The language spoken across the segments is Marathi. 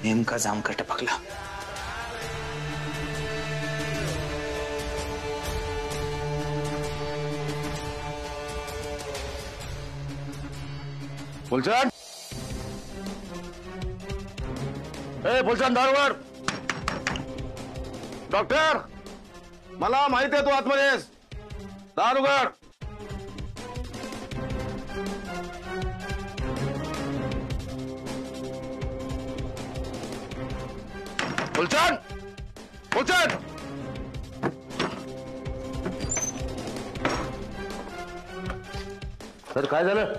नेमका जामकर टपकला. फुलचंद, ए फुलचंद दारवर. डॉक्टर, मला माहित आहे तू आतमध्ये आहेस. दार उघड. फुलचंद, फुलचंद. सर काय झालं?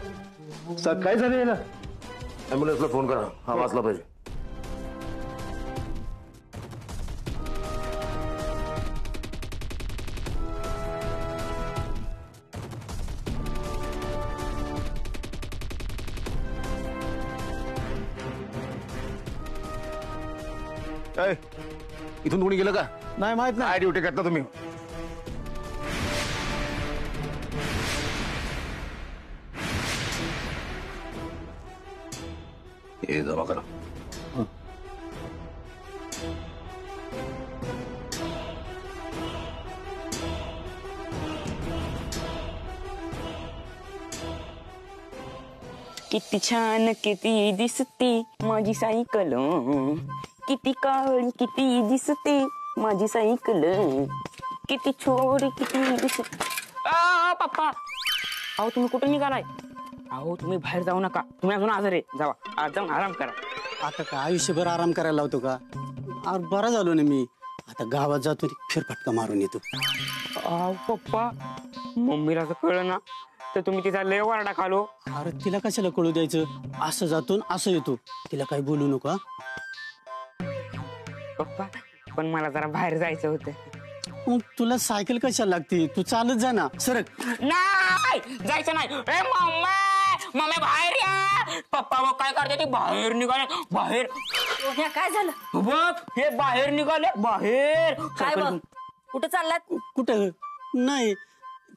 सर काय झालं ना? ॲम्ब्युलन्सला फोन करा. हा वाचला पाहिजे. इथून कोणी गेलं का? नाही माहित नाही. काय ड्युटी करता तुम्ही? हे जमा करा. किती छान किती दिसते माझी सायकल, किती काळी किती दिसते माझी सायकल, किती छोटी किती दिसते. पप्पा, अहो तुम्ही कुठे निघालाय? अहो तुम्ही बाहेर जाऊ नका. तुम्ही अजून आजारी आहे. जावा आज जाऊन आराम करा. आता का आयुष्यभर आराम करायला लावतो का? बरा झालो ना मी. आता गावात जातो, फेरफटका मारून येतो. पप्पा, मम्मीला जर कळलं ना तर तुम्ही तिचा लय वारडा खालो. अरे तिला कशाला कळू द्यायचं? असं जातो असं येतो. तिला काही बोलू नका. पप्पा, पण मला जरा बाहेर जायचं होतं. मग तुला सायकल कशाला लागते? तू चालत जा ना. सरक. नाही जायचं नाही. ए मम्मी बाहेर या. पप्पा बघ काय करते, ते बाहेर निघाले. बाहेर काय झालं? बघ हे बाहेर निघाले. बाहेर काय बघ? कुठे चाललात? कुठं नाही,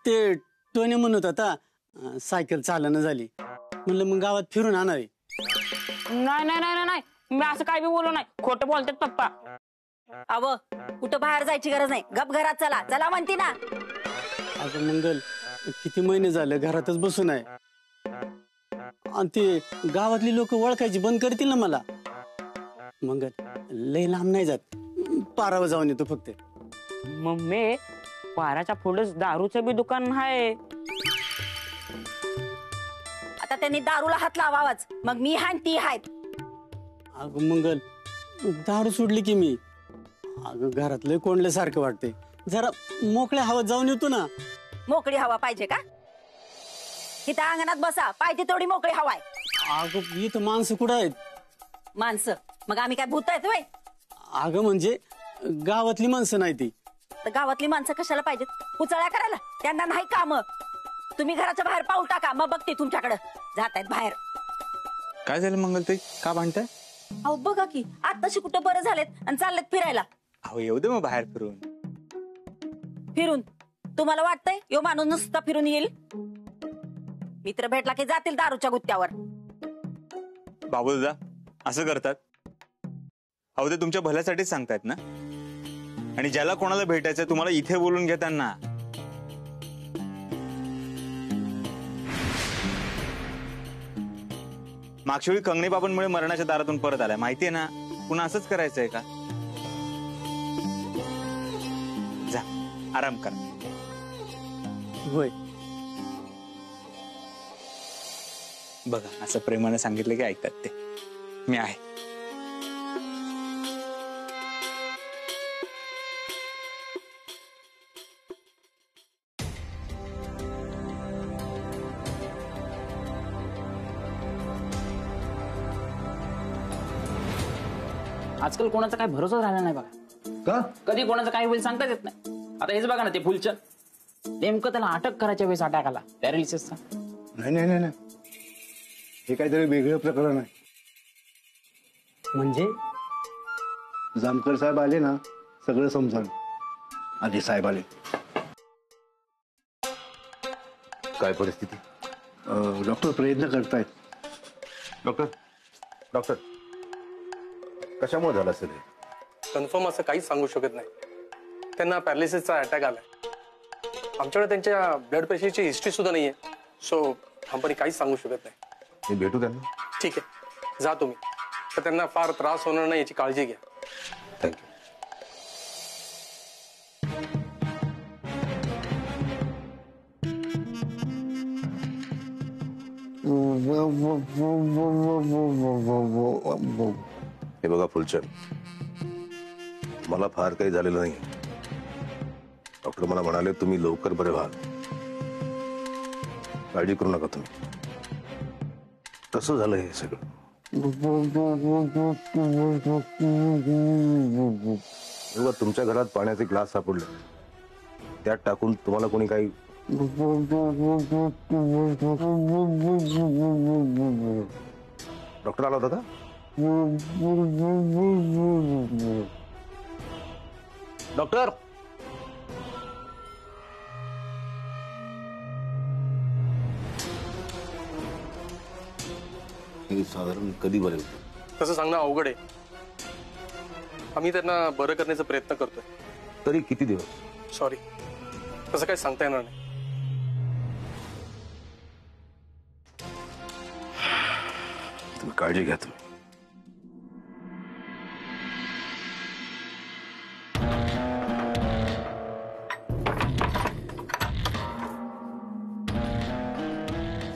ते टोने म्हणत होता सायकल चालना झाली. म्हणलं मग गावात फिरून आणणार. नाही नाही नाही नाही, मी असं काय बी बोलू नाही. खोटं बोलतात पप्पा. अव कुठं बाहेर जायची गरज नाही. गप घरात चला. चला म्हणते ना. अगं मंगल, किती महिने झाले घरातच बसून आहे. आणि ते गावातली लोक ओळखायची बंद करतील ना मला. मंगल, लय लांब नाही जात. पारावर जाऊन येतो फक्त. मम्मी, पाराच्या पुढेच दारूचं बी दुकान आहे. आता त्यांनी दारूला हात लावावाच. मग मी हाय ती आहेत. अगं मंगल, दारू सोडली की मी. अगं घरातलं कोंडल्यासारखं वाटते. जरा मोकळ्या हवात जाऊन येतो ना. मोकळी हवा पाहिजे का? इथं अंगणात बसा. पाहिजे तेवढी मोकळी हवा आहे. अगं इथं माणसं कुठं आहेत? माणसं? मग आम्ही काय भूत आहेत व्हय? अगं म्हणजे गावातली माणसं नाही ती. तर गावातली माणसं कशाला पाहिजेत? उचळ्या करायला? त्यांना नाही काम. तुम्ही घराच्या बाहेर पाऊल टाका, मग बघते तुमच्याकडे. जात आहेत बाहेर. काय झालं मंगल, ते का भांडताय? अहो बघा की, आताशी कुठं बरं झालेत आणि चाललेत फिरायला. अहो येऊ दे मग बाहेर फिरून. फिरून? तुम्हाला वाटतंय यो माणूस नुसता फिरून येईल? मित्र भेटला की जातील दारूच्या गुत्त्यावर. बाबूदा असं करतात? अहो ते तुमच्या भल्यासाठीच सांगतायत ना. आणि ज्याला कोणाला भेटायचं तुम्हाला इथे बोलून घेताना. मागच्या वेळी कंगणी बाबांमुळे मरणाच्या दारातून परत आलाय, माहितीये ना. पुन्हा असंच करायचंय का? जा आराम करा. होय, बघा असं प्रेमाने सांगितलं की ऐकतात ते. मी आहे. आजकाल कोणाचा काही भरोसा राहिला नाही बघा. का? कधी कोणाचं काही होईल सांगताच येत नाही. आता हेच बघा ना, ते फुलचंद, नेमकं त्याला अटक करायच्या वेळेस अटॅक आला पॅरालिसिसचा. नाही नाही नाही, हे काहीतरी वेगळं प्रकरण आहे. म्हणजे जामकर साहेब आले ना, सगळं समजाल. आधी साहेब आले. काय परिस्थिती? डॉक्टर प्रयत्न करतायत. डॉक्टर, डॉक्टर कशामुळे झालं असेल हे? कन्फर्म असं काहीच सांगू शकत नाही. त्यांना पॅरालिसिसचा अटॅक आलाय. आमच्याकडे त्यांच्या ब्लड प्रेशरची हिस्ट्री सुद्धा नाहीये. सो कंपनी काहीच सांगू शकत नाही. मी भेटू त्यांना. ठीक आहे, जा तुम्ही. तर त्यांना फार त्रास होणार नाही याची काळजी घ्या. थँक्यू. हे बघा फुलचंद, मला फार काही झालेलं नाही. डॉक्टर मला म्हणाले तुम्ही लवकर बरे व्हाल, काळजी करू नका तुम्ही. कसं झालं हे सगळं? बघा, तुमच्या घरात पाण्याचे ग्लास सापडले, त्यात टाकून तुम्हाला कोणी काही डॉक्टर आला होता का? डॉक्टर, हे साधारण कधी बरे होते? तसं सांगणं अवघड आहे. आम्ही त्यांना बरं करण्याचा प्रयत्न करतोय. तरी किती दिवस? सॉरी, तसं काही सांगता येणार नाही. तुम्ही काळजी घ्या तुम्ही.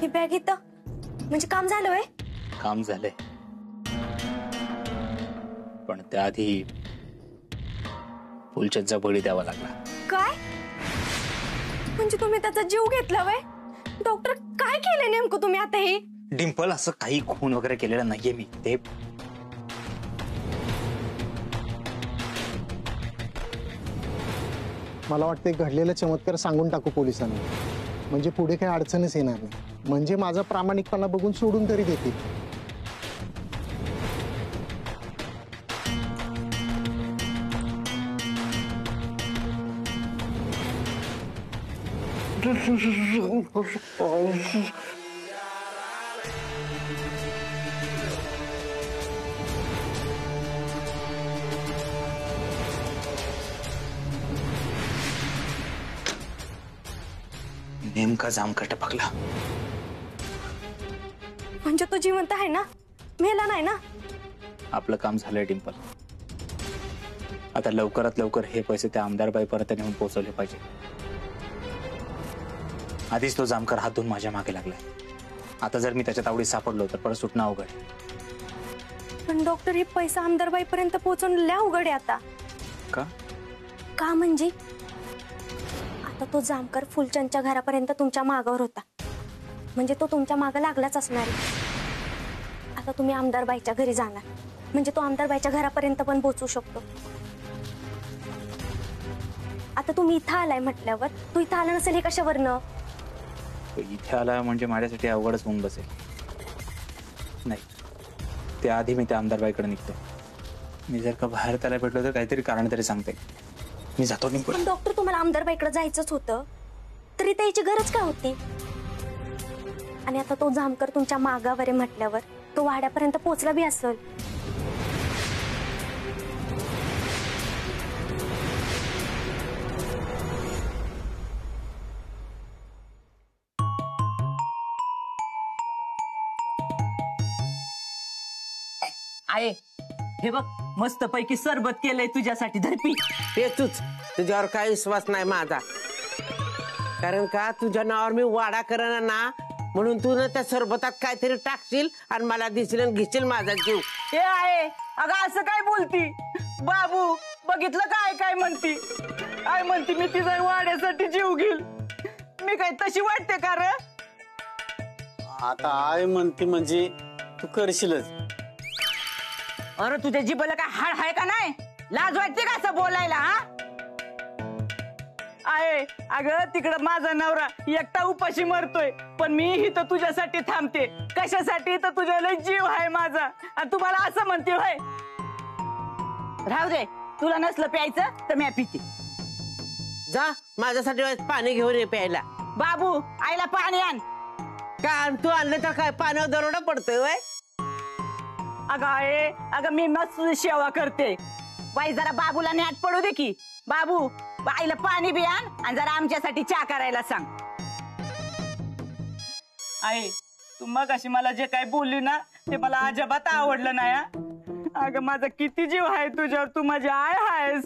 ही बॅग इथं म्हणजे काम झालं व्हय? काम झालंय, पण त्याआधी फुलचंदचा बळी द्यावा लागला. काय म्हणजे तुम्ही त्याचा जीव घेतला व्हय? डॉक्टर काय केलं नेमकं तुम्ही आता हे? डिंपल, असं काही खून वगैरे केलेलं नाहीये मी. ते मला वाटतं घडलेला चमत्कार सांगून टाकू पोलिसांना, म्हणजे पुढे काही अडचणच येणार नाही. म्हणजे माझा प्रामाणिकपणा बघून सोडून तरी देतील. नेमका जामखा टपकला. म्हणजे तो जिवंत आहे ना, मेला नाही ना? आपलं काम झालंय डिंपल. आता लवकरात लवकर हे पैसे त्या आमदारबाईपर्यंत नेऊन पोहोचवले पाहिजे. आधीच तो जामकर हात धुवून माझ्या मागे लागलाय. आता जर मी त्याच्या तावडीत सापडलो तर परत सुटणं अवघड. पण डॉक्टर, हे पैसा आमदारबाईपर्यंत पोहोचवणं लय अवघड आहे आता. का? का म्हणजे आता तो जामकर फुलचंदच्या घरापर्यंत तुमच्या मागावर होता, म्हणजे तो तुमच्या मागं लागलाच असणार आहे. आता तुम्ही आमदारबाईच्या घरी जाणार, म्हणजे तो आमदारबाईच्या घरापर्यंत पण पोहोचू शकतो. आता तुम्ही इथं आलाय म्हटल्यावर तू इथं आला नसेल हे कशावरनं? इथे आला म्हणजे माझ्यासाठी अवघडच होऊन बसेल. नाही, त्याआधी मी त्या आमदारबाईकडे निघतो. मी जर का बाहेर त्याला भेटलो तर काहीतरी कारण तरी सांगते. मी जातो. पण डॉक्टर, तुम्हाला आमदारबाईकडे जायचंच होतं तरी त्याची गरज काय होती? आणि आता तो जामकर तुमच्या मागावर आहे म्हटल्यावर तो वाड्यापर्यंत पोहोचला बी असेल. आहे हे बघ, मस्त पैकी सरबत केलंय तुझ्यासाठी. धरपी पेचूच, तुझ्यावर काही विश्वास नाही माझा. कारण का तुझ्या नावावर मी वाडा करणार ना, म्हणून तू ना त्या सरबतात काहीतरी टाकशील आणि मला दिसेल आणि घेशील माझा जीव. हे आहे. अगं असं काय बोलती बाबू? बघितलं काय काय म्हणती? काय म्हणती? मी तिचा वाड्यासाठी जीव घेईल. मी काय तशी वाटते का रे? आता आय म्हणते म्हणजे तू करशीलच. अरे तुझ्या जिभेला काय हाड आहे का नाही? लाज वाटते का असं बोलायला? हा आहे. अगं तिकडं माझा नवरा एकटा उपाशी मरतोय, पण मी इथं तुझ्यासाठी थांबते. कशासाठी? तर तुझ्या लय जीव आहे माझा, आणि तुम्हाला असं म्हणते होय? राहू दे, तुला नसलं प्यायचं तर मी पिते. जा माझ्यासाठी पाणी घेऊन ये प्यायला. बाबू, आईला पाणी आण. का तू आणलं तर काय पाण्यावर दरोडा पडतोय वय? अगं आहे, अगं मी मस्त सेवा करते. बाई जरा बाबूला न्याट पडू दे की. बाबू, आईला पाणी बी आण आणि जरा आमच्यासाठी चहा करायला सांग. आई, तू मग अशी मला जे काय बोलली ना ते मला अजिबात आवडलं नाही. अगं माझा किती जीव आहे तुझ्यावर, तू माझी आय आहेस.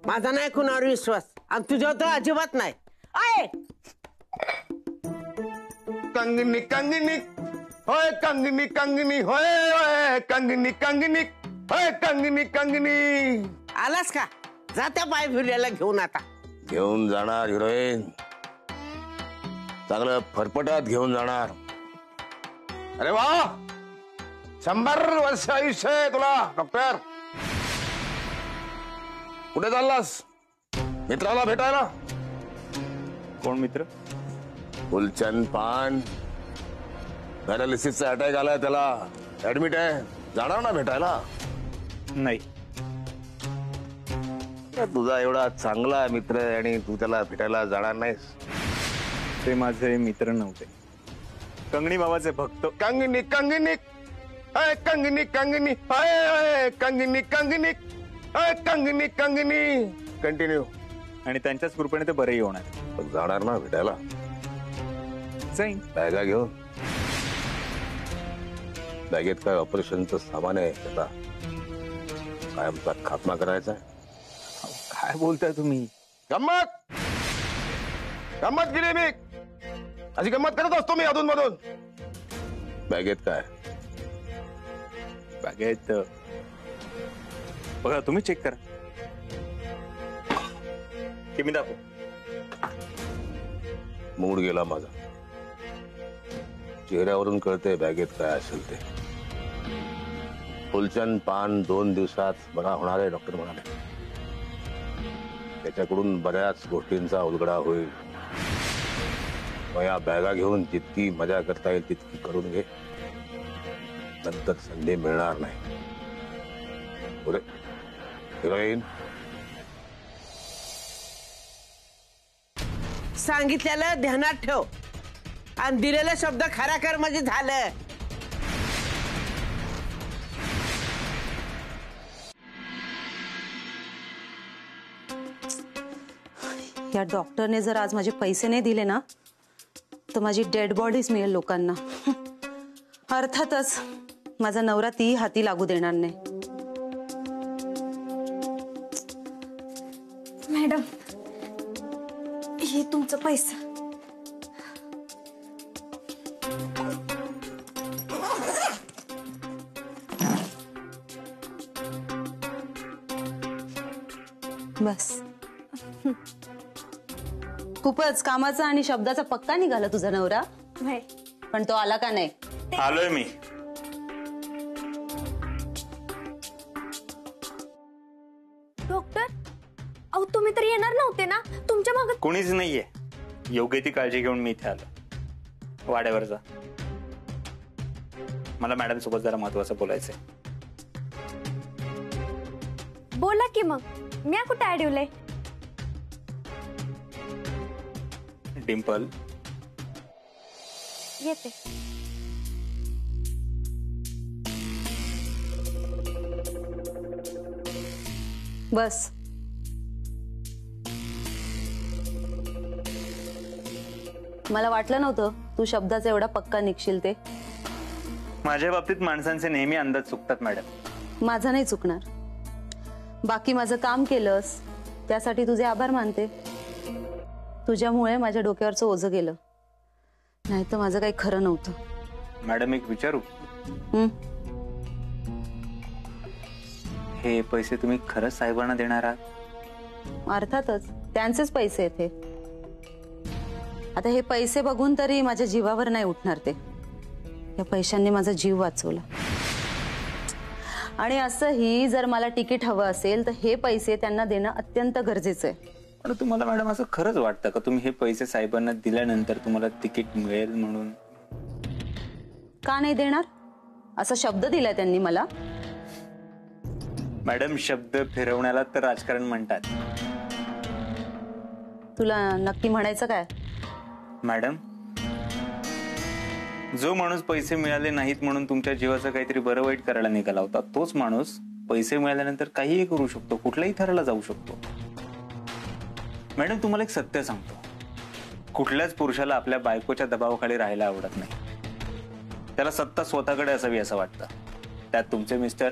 माझा नाही कुणावर विश्वास आणि तुझ्यावर तर अजिबात नाही. आय कंगनी कंगनी होय, कंगनी कंगनी होय होय, कंगनी कंगनी होय, कंगनी कंगनी. आलास का? जा त्या पाय फिरल्याला घेऊन आता. घेऊन जाणार हिरोईन, चांगलं फरफटात घेऊन जाणार. अरे वा, 100 वर्ष आयुष्य आहे तुला डॉक्टर. कुठे चाललास? मित्राला भेटायला? कोण मित्र? फुलचंद पान. पॅरालिसिसचा अटॅक आलाय त्याला, ऍडमिट आहे. जाणार ना भेटायला? नाही. तुझा एवढा चांगला मित्र आहे आणि तू त्याला भेटायला जाणार नाहीस? ते माझे मित्र नव्हते, कंगणी बाबाचे भक्त. कंगनी कंगनी हाय, कंगनी कंगनी हाय हाय, कंगनी कंगनी हाय, कंगनी कंगनी. कंटिन्यू. आणि त्यांच्याच कृपेने ते बरेही होणार. पण जाणार ना भेटायला? जाईन. बॅगा घेऊन. बॅगेत काय ऑपरेशनचं सामान आहे त्याचा कायमचा खात्मा करायचा आहे. काय बोलताय तुम्ही? गंमत गंमत केली मी, अशी गंमत करत असतो मी अधून मधून. बॅगेत काय? बागेत बघा, तुम्ही चेक करा. की मी दाखवू? मूड गेला माझा. चेहऱ्यावरून कळते बॅगेत काय असेल ते. फुलचंद पान 2 दिवसात बरा होणार आहे डॉक्टर म्हणाले. त्याच्याकडून बऱ्याच गोष्टींचा उलगडा होईल. मग या बॅगा घेऊन जितकी मजा करता येईल तितकी करून घे, नंतर संधी मिळणार नाही. पुढे हिरोईन. सांगितलेलं ध्यानात ठेव आणि दिलेला शब्द खरा कर म्हणजे झालं. या डॉक्टरने जर आज माझे पैसे नाही दिले ना तर माझी डेड बॉडीच मिळेल लोकांना. अर्थातच माझा नवरा ती हाती लागू देणार नाही. मॅडम, हे तुमचं पैसा. बस. खूपच कामाचा आणि शब्दाचा पक्का निघाला तुझा नवरा. नाही. पण तो आला का नाही? आलोय मी. डॉक्टर, अहो तुम्ही तर येणार नव्हते ना? तुमच्या मागे कोणीच नाहीये. योग्य ती काळजी घेऊन मी इथे आलो. वाड्यावर जा. मला मॅडम सोबत जरा महत्वाचं बोलायचंय. बोला की मग. मी कुठे अडवलंय? डिंपल, येते. बस. मला वाटलं नव्हतं तू शब्दाचा एवढा पक्का निघशील ते. माझ्या बाबतीत माणसांचे नेहमी अंदाज चुकतात मॅडम. माझा नाही चुकणार. बाकी माझं काम केलंस त्यासाठी तुझे आभार मानते. तुझ्यामुळे माझ्या डोक्यावरचं ओझं गेलं, नाही तर माझं काही खरं नव्हतं. मॅडम एक विचारू? हे पैसे तुम्ही खरंच साहेबांना देणार आहात? अर्थातच त्यांचेच पैसे आहेत हे. आता हे पैसे बघून तरी माझ्या जीवावर नाही उठणार ते. या पैशांनी माझा जीव वाचवला. आणि असंही जर मला तिकीट हवं असेल तर हे पैसे त्यांना देणं अत्यंत गरजेचं आहे. पण तुम्हाला मॅडम असं खरंच वाटतं का तुम्ही हे पैसे साहेबांना दिल्यानंतर तुम्हाला तिकीट मिळेल म्हणून? का नाही देणार? असा शब्द दिलाय त्यांनी मला. मॅडम, शब्द फिरवण्याला तर राजकारण म्हणतात. तुला नक्की म्हणायचं काय? मॅडम, जो माणूस पैसे मिळाले नाहीत म्हणून तुमच्या जीवाचं काहीतरी बरं वाईट करायला निघाला होता, तोच माणूस पैसे मिळाल्यानंतर काहीही करू शकतो, कुठल्याही थराला जाऊ शकतो. मॅडम, तुम्हाला एक सत्य सांगतो, कुठल्याच पुरुषाला आपल्या बायकोच्या दबावाखाली राहायला आवडत नाही. त्याला सत्ता स्वतःकडे असावी असं वाटतं. त्यात तुमचे मिस्टर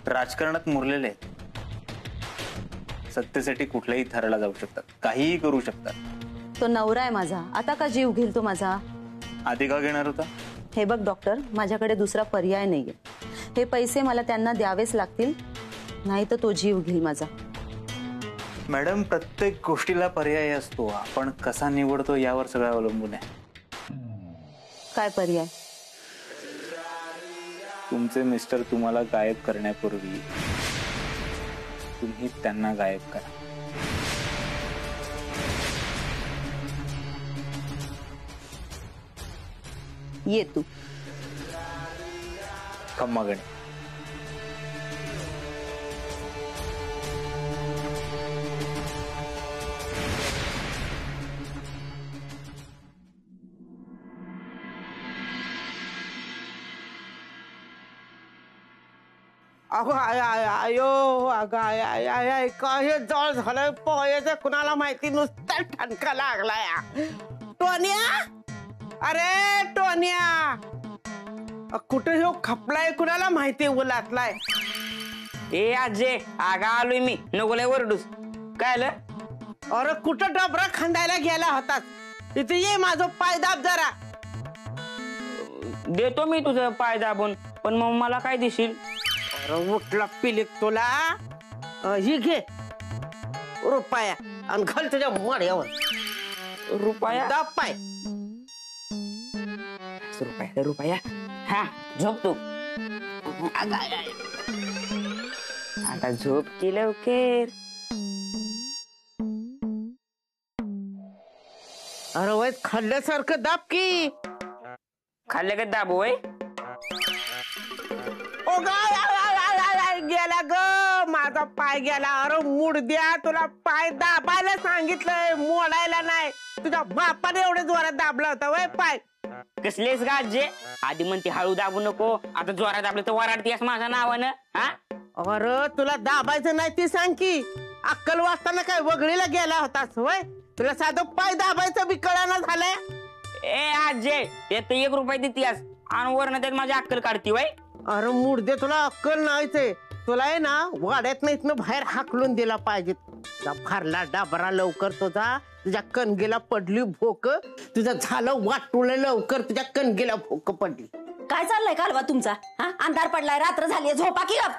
राजकारणात मुरलेले आहेत. सत्तेसाठी कुठल्याही थराला जाऊ शकतात, काहीही करू शकतात. तो नवरा आहे माझा, आता का जीव घेईल तो माझा? आधी का घेणार होता? हे बघ डॉक्टर, माझ्याकडे दुसरा पर्याय नाहीये. हे पैसे मला त्यांना द्यावेच लागतील, नाही तर तो जीव घेईल माझा. मॅडम, प्रत्येक गोष्टीला पर्याय असतो, आपण कसा निवडतो यावर सगळं अवलंबून आहे. काय पर्याय? तुमचे मिस्टर तुम्हाला गायब करण्यापूर्वी तुम्ही त्यांना गायब करा. ये तू. खम्मागणे. अगो आयो अगं आय काय जळ झालंय पोहायचं, कुणाला माहिती, नुसता ठणका लागलाय. टोनिया, अरे टोनिया, कुठे ह्यो खपलाय कुणाला माहिती, उलातलाय. ए आजे, आगा आलोय मी, नको लय वरडूस. काय आलं? अरे कुठं डबरा खांदायला गेला होतास, इथे ये, माझं पाय दाब जरा. देतो मी तुझं पाय दाबून, पण मग मला काय देशील? अरे उठला पिलीक तुला, ही घे रुपया आणि घाल तुझ्या मड्यावर. रुपया? दाब पाय. रुपया रुपया. हा, झोप तू. आता झोप की लवकर. अरे वय खाल्ल्यासारखं दाब की. खाल्लं का दाबू वय? ओ गेला ग, माझा पाय गेला. अरे मूड द्या, तुला पाय दाबायला सांगितलंय, मोडायला नाही. तुझ्या बापाने एवढे जोरात दाबला होता वय पाय. कसलेस का आजे? आधी म्हणते हळू दाबू नको, आता जोरात दाबलं तर वराडतीस माझ्या नावानं. हा, अरे तुला दाबायचं नाही ती सांग की. अक्कल वाचताना काय वगळीला गेला होतास वय? तुला साधं पाय दाबायचं बी कळाना झालंय. ए आजे, येत 1 रुपया देतीस आणि वरण त्यात माझी अक्कल काढती वय? अरे मूड दे, तुला अक्कल नाहीच. तुला आहे ना वाड्यात नाही इथनं बाहेर हाकलून दिला पाहिजे. फारला डाबरा लवकर तुझा, तुझ्या कणगीला पडली भोक. तुझं झालं वाटुळ लवकर, तुझ्या कणगीला भोक पडली. काय चाललंय कालवा तुमचा? हा, अंधार पडलाय, रात्र झालीये, झोपा की गप.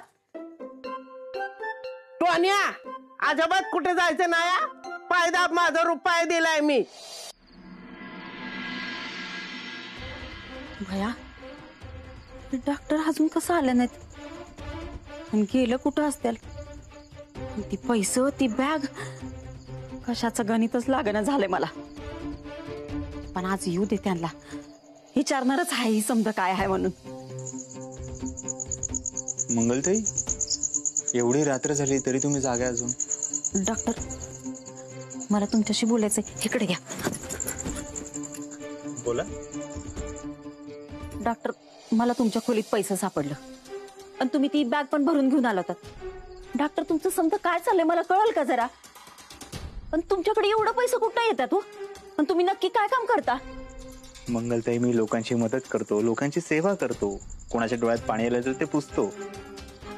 टोनिया, अजिबात कुठे जायचं नाही. पायदाब माझा रुपया दिलाय मी. भया, डॉक्टर अजून कसं आले नाहीत, आणि गेलं कुठं असतील? ती पैसे, ती बॅग, कशाचं गणितच लागणं झालंय मला. पण आज येऊ दे, त्यांना विचारणारच आहे ही समजा काय आहे म्हणून. मंगलताई, एवढी रात्र झाली तरी तुम्ही जागा अजून? डॉक्टर, मला तुमच्याशी बोलायचंय, इकडे घ्या. बोला. डॉक्टर, मला तुमच्या खोलीत पैसे सापडलं आणि तुम्ही ती बॅग पण भरून घेऊन आला होता. डॉक्टर, तुमचं समजा काय चाललंय मला कळेल का जरा? पण तुमच्याकडे एवढं पैसे कुठं येतात हो? आणि तुम्ही नक्की काय काम करता? मंगलताई, मी लोकांची मदत करतो, लोकांची सेवा करतो. कोणाच्या डोळ्यात पाणी आलं तर ते पुसतो.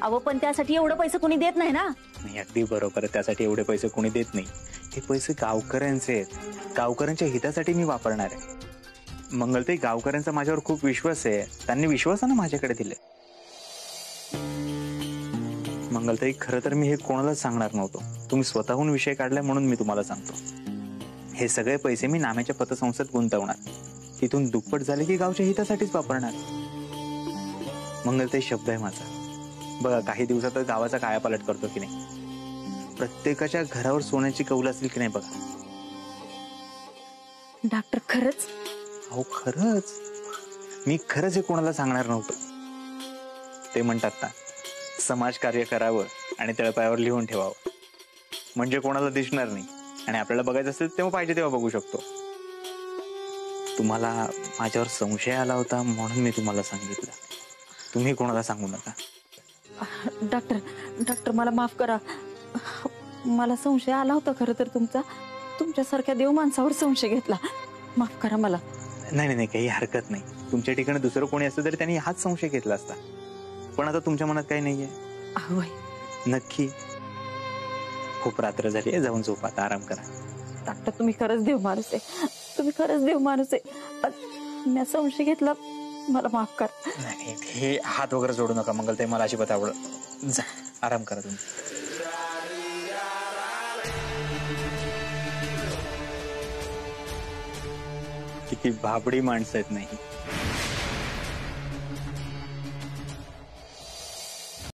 अहो, पण त्यासाठी एवढं पैसे कोणी देत नाही ना. नाही, अगदी बरोबर आहे, त्यासाठी एवढे पैसे कोणी देत नाही. हे पैसे गावकऱ्यांचे आहेत, गावकऱ्यांच्या हितासाठी मी वापरणार आहे. मंगलताई, गावकऱ्यांचा माझ्यावर खूप विश्वास आहे, त्यांनी विश्वासानं माझ्याकडे दिले. मंगलताई, खरं तर मी हे कोणालाच सांगणार नव्हतो. तुम्ही स्वतःहून विषय काढलाय म्हणून मी तुम्हाला सांगतो. हे सगळे पैसे मी नाम्याच्या पतसंस्थेत गुंतवणार, तिथून दुप्पट झाले की गावच्या हितासाठीच वापरणार. मंगलताई, शब्द आहे माझा. बघा, काही दिवसात गावाचा कायापालट करतो की नाही. प्रत्येकाच्या घरावर सोन्याची कौल असेल की नाही बघा. डॉक्टर, खरंच? अहो खरंच, मी खरंच हे कोणाला सांगणार नव्हतं. ते म्हणतात ना, समाजकार्य करावं आणि तळपायावर लिहून ठेवावं, म्हणजे कोणाला दिसणार नाही, आणि आपल्याला बघायचं असेल तेव्हा पाहिजे तेव्हा बघू शकतो. तुम्हाला माझ्यावर संशय आला होता म्हणून मी तुम्हाला सांगितलं. तुम्ही कोणाला सांगू नका. डॉक्टर मला माफ करा. मला संशय आला होता खरं तर तुमच्यासारख्या देव माणसावर संशय घेतला. माफ करा मला. नाही काही हरकत नाही. तुमच्या ठिकाणी दुसरं कोणी असतं तरी त्यांनी हाच संशय घेतला असता. पण आता तुमच्या मनात काही नाहीये. होय. नक्की. खूप रात्र झाली आहे, जाऊन झोपा, आता आराम करा. डॉक्टर तुम्ही खरंच देव माणूस आहे. तुम्ही खरंच देव माणूस आहे. मी संशय घेतला, मला माफ करा. नाही हे हात वगैरे जोडू नका मंगल, ते मला अजिबात आवडत. जा आराम करा तुम्ही. किती भाबडी माणसं आहेत नाही.